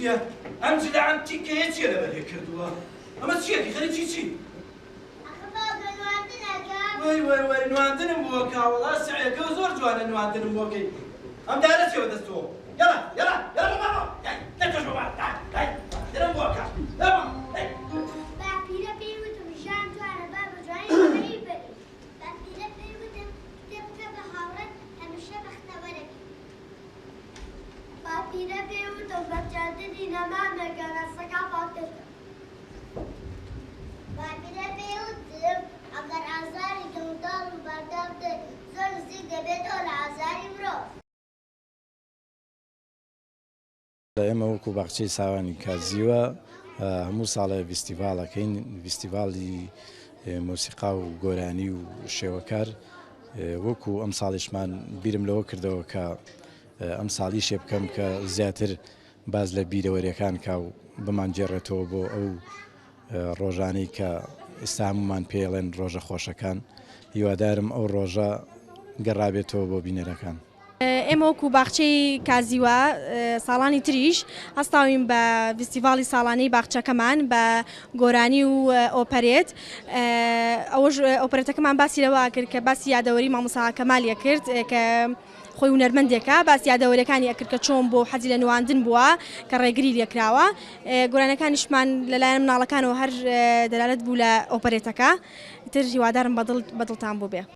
چییە؟ ئەم جلەعەن تیکەیە چییە لەبەرێ کردووە؟ ئەمە چییەکی خەریکی چی؟ وەی نواندنم بۆ کا وەڵا سعیەکە زۆر جوانە نواندنم بۆکەی ئەم دارە چێوە دەستەوە یەڵا بابا نەکەش بابا دەرم بۆ کا باپیرە پێی وتم ژان جوانە با بە جوانی بەری باپیرە پێی وتم کتێب بکە بە هاوڕێت هەمیشە بەختەوەرەبی باپیرە پێی وتم بەچاندنی نەمامەکە ڕاستەکە پاکردم باپیرە پێی وتم ئەگەر ئازاری دڵداڵ و بەردام زۆر نزیک دەبێتەوە لە ئازاری مرۆڤ ئێمە وەکو باخچەی ساوانی کازیوە هەموو ساڵە فیستیڤاڵەکەین فیستیڤاڵی مۆسیقا و گۆرانی و شێوەکار وەکو ئەم ساڵیشمان بیرم لەوە کردەوە کە ئەم ساڵیشێ بکەم کە زیاتر باز لە بیرەوەریەکان کا و بمانجێڕێتەوە بۆ ئەو ڕۆژانەی کە ئێستا هەمومان پێڵێن ڕۆژە خۆشەکان هیوادارم ئەو ڕۆژە گەڕابێتەوە بۆ بینەرەکان. ئێمە وەکو باخچەی کازیوە ساڵانی تریش هەستاوین بە فیستیڤاڵی ساڵانەی باخچەکەمان بە گۆرانی و ئۆپەرێت ئەوەش ئۆپەرێتەکەمان باسی لەوە کرد کە باسی یادەوەری مامۆستا کەمالیە کرد کە خۆی هونەرمەندێکە باسی یادەوەریەکانی ئەکرد کە چۆن بۆ حەزی لە نواندن بووە کە ڕێگری لێکراوە گۆرانەکانیشمان لەلایەن مناڵەکانەوە هەر دەلالەت بوو لە ئۆپەرێتەکە تر هیوادارم بەدڵتان بوو بێ.